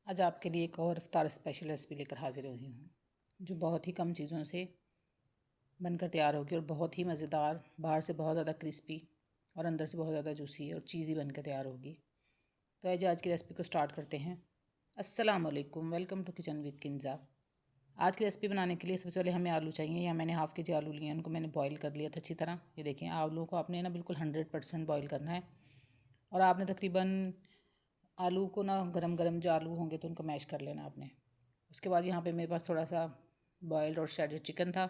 आज आपके लिए एक और इफ्तार स्पेशल रेसिपी लेकर हाजिर हुई हूँ जो बहुत ही कम चीज़ों से बनकर तैयार होगी और बहुत ही मज़ेदार, बाहर से बहुत ज़्यादा क्रिस्पी और अंदर से बहुत ज़्यादा जूसी और चीज़ी बनकर तैयार होगी। तो आज की रेसिपी को स्टार्ट करते हैं। अस्सलाम वालेकुम, welcome to kitchen with Kinza. आज की रेसिपी बनाने के लिए सबसे पहले हमें आलू चाहिए। यहाँ मैंने हाफ़ के जी आलू लिए हैं, उनको मैंने बॉईल कर लिया था अच्छी तरह। ये देखें, आलू को आपने ना बिल्कुल 100% बॉईल करना है और आपने तकरीबन आलू को ना गरम गरम जो आलू होंगे तो उनको मैश कर लेना आपने। उसके बाद यहाँ पे मेरे पास थोड़ा सा बॉयल्ड और शेडेड चिकन था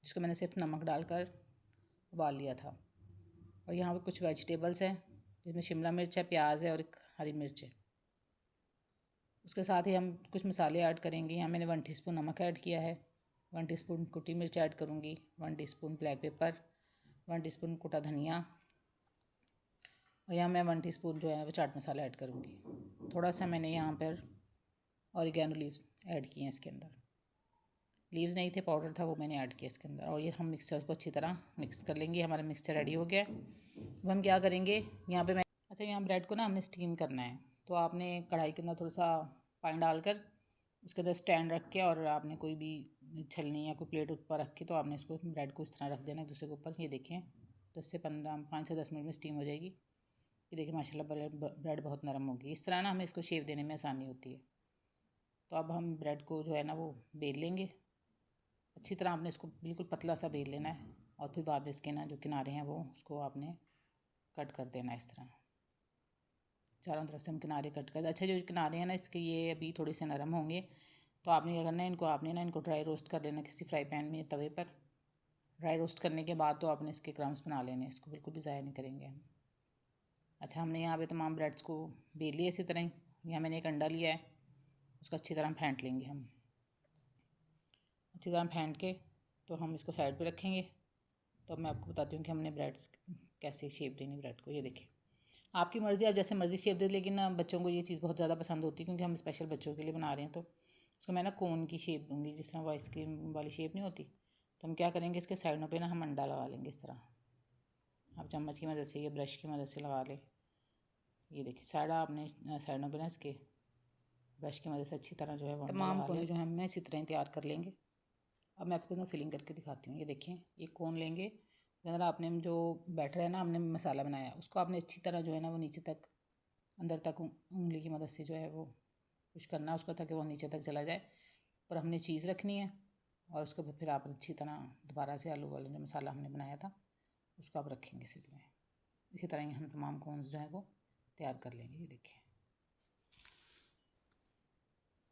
जिसको मैंने सिर्फ नमक डालकर उबाल लिया था। और यहाँ पे कुछ वेजिटेबल्स हैं जिसमें शिमला मिर्च है, प्याज है और एक हरी मिर्च है। उसके साथ ही हम कुछ मसाले ऐड करेंगे। यहाँ मैंने 1 टीस्पून नमक ऐड किया है, 1 टीस्पून कुटी मिर्च ऐड करूँगी, 1 टीस्पून ब्लैक पेपर, 1 टीस्पून कुटा धनिया और यहाँ मैं 1 टीस्पून जो है वो चाट मसाला ऐड करूँगी। थोड़ा सा मैंने यहाँ पर ऑरिगेनो लीव्स ऐड किए हैं इसके अंदर। लीव्स नहीं थे, पाउडर था, वो मैंने ऐड किया इसके अंदर। और ये हम मिक्सचर को अच्छी तरह मिक्स कर लेंगे। हमारा मिक्सचर रेडी हो गया। अब हम क्या करेंगे, यहाँ पे मैं यहाँ ब्रेड को ना हमने स्टीम करना है। तो आपने कढ़ाई के अंदर थोड़ा सा पानी डालकर उसके अंदर स्टैंड रख के और आपने कोई भी छलनी या कोई प्लेट ऊपर रख के तो आपने इसको ब्रेड को इस तरह रख देना एक दूसरे के ऊपर। ये देखें 5 से 10 मिनट में स्टीम हो जाएगी। ये देखिए माशाल्लाह ब्रेड बहुत नरम होगी। इस तरह ना हमें इसको शेप देने में आसानी होती है। तो अब हम ब्रेड को जो है ना वो बेल लेंगे अच्छी तरह। आपने इसको बिल्कुल पतला सा बेल लेना है और फिर बाद में इसके ना जो किनारे हैं वो उसको आपने कट कर देना है इस तरह। चारों तरफ से हम किनारे कट कर। अच्छा, जो किनारे हैं ना इसके ये अभी थोड़े से नरम होंगे तो आपने क्या करना है, इनको ड्राई रोस्ट कर लेना किसी फ्राई पैन में, तवे पर। ड्राई रोस्ट करने के बाद तो आपने इसके क्रम्स बना लेने, इसको बिल्कुल भी ज़ाया नहीं करेंगे हम। अच्छा, हमने यहाँ पे तमाम ब्रेड्स को बेल लिया इसी तरह ही। यहाँ मैंने एक अंडा लिया है, उसको अच्छी तरह फेंट लेंगे हम। अच्छी तरह फेंट के तो हम इसको साइड पे रखेंगे। तो अब मैं आपको बताती हूँ कि हमने ब्रेड्स कैसे शेप देंगे ब्रेड को। ये देखिए, आपकी मर्ज़ी, आप जैसे मर्ज़ी शेप दे, लेकिन ना बच्चों को ये चीज़ बहुत ज़्यादा पसंद होती है क्योंकि हम स्पेशल बच्चों के लिए बना रहे हैं। तो इसको मैं ना कोन की शेप दूँगी, जिस तरह वो आइसक्रीम वाली शेप नहीं होती। तो हम क्या करेंगे, इसके साइडों पे ना हम अंडा लगा लेंगे इस तरह। आप चम्मच की मदद से या ब्रश की मदद से लगा लें। ये देखिए साइड आपने साइडों पे ना इसके ब्रश की मदद से अच्छी तरह जो है वो तमाम कोने जो है हमने इसी तरह तैयार कर लेंगे। अब मैं आपको ना फिलिंग करके दिखाती हूँ। ये देखिए, ये कोन लेंगे, अगर आपने जो बैटर है ना हमने मसाला बनाया उसको आपने अच्छी तरह जो है ना वो नीचे तक अंदर तक उंगली की मदद से जो है वो पुश करना उसको ताकि वो नीचे तक चला जाए। पर हमने चीज़ रखनी है और उसको फिर आप अच्छी तरह दोबारा से आलू वाले जो मसाला हमने बनाया था उसको आप रखेंगे इसी तरह। इसी तरह ही हम तमाम कोन्स जो है वो तैयार कर लेंगे। ये देखिए,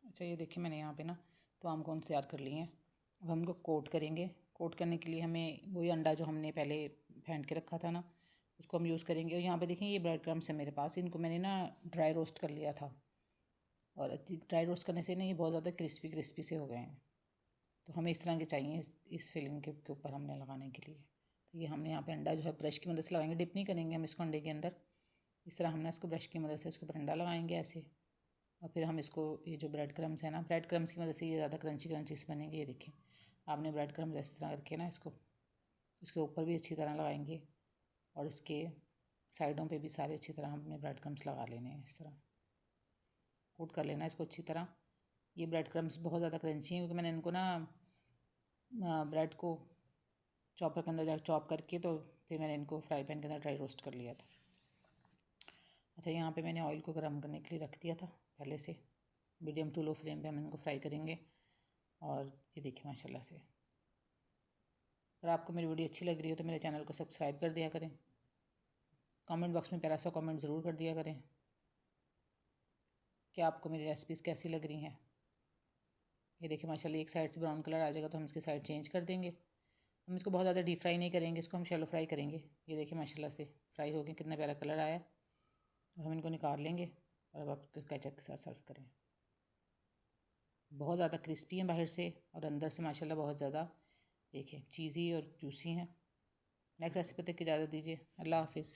अच्छा ये देखिए मैंने यहाँ पे ना तमाम कोन्स तैयार कर लिए हैं। अब हम इनको कोट करेंगे। कोट करने के लिए हमें वही अंडा जो हमने पहले फेंट के रखा था ना उसको हम यूज़ करेंगे। और यहाँ पे देखें ये ब्रेड क्रम्स है मेरे पास, इनको मैंने ना ड्राई रोस्ट कर लिया था और ड्राई रोस्ट करने से ना ये बहुत ज़्यादा क्रिस्पी क्रिस्पी से हो गए हैं। तो हमें इस तरह के चाहिए इस फिलिंग के ऊपर हमने लगाने के लिए। तो ये हमने यहाँ पे अंडा जो है ब्रश की मदद से लगाएंगे, डिप नहीं करेंगे हम इसको अंडे के अंदर। इस तरह हमने इसको ब्रश की मदद से इसके ऊपर अंडा लगाएंगे ऐसे। और फिर हम इसको ये जो ब्रेड क्रम्स है ना, ब्रेड क्रम्स की मदद से ये ज़्यादा क्रंची क्रंची से बनेंगे। ये देखिए, आपने ब्रेड क्रम्स इस तरह करके ना इसके ऊपर भी अच्छी तरह लगाएंगे और इसके साइडों पे भी सारे अच्छी तरह हमने ब्रेड क्रम्स लगा लेने हैं। इस तरह कोट कर लेना है इसको अच्छी तरह। ये ब्रेड क्रम्स बहुत ज़्यादा क्रंची हैं क्योंकि मैंने इनको ना ब्रेड को चॉपर के अंदर जाकर चॉप करके तो फिर मैंने इनको फ्राई पैन के अंदर ड्राई रोस्ट कर लिया था। अच्छा, यहाँ पे मैंने ऑयल को गर्म करने के लिए रख दिया था पहले से। मीडियम टू लो फ्लेम पे हम इनको फ्राई करेंगे। और ये देखिए माशाल्लाह से, अगर आपको मेरी वीडियो अच्छी लग रही है तो मेरे चैनल को सब्सक्राइब कर दिया करें। कमेंट बॉक्स में प्यारा सा कमेंट ज़रूर कर दिया करें कि आपको मेरी रेसिपीज़ कैसी लग रही हैं। ये देखिए माशाल्लाह एक साइड से ब्राउन कलर आ जाएगा तो हम इसकी साइड चेंज कर देंगे। हम इसको बहुत ज़्यादा डीप फ्राई नहीं करेंगे, इसको हम शैलो फ्राई करेंगे। ये देखिए माशाल्लाह से फ्राई हो गए, कितना प्यारा कलर आया। अब हम इनको निकाल लेंगे और अब आप केचप के साथ सर्व करें। बहुत ज़्यादा क्रिस्पी हैं बाहर से और अंदर से माशाल्लाह बहुत ज़्यादा देखें चीज़ी और जूसी हैं। नेक्स्ट रेसिपी तक की इजाज़त दीजिए। अल्लाह हाफिज़।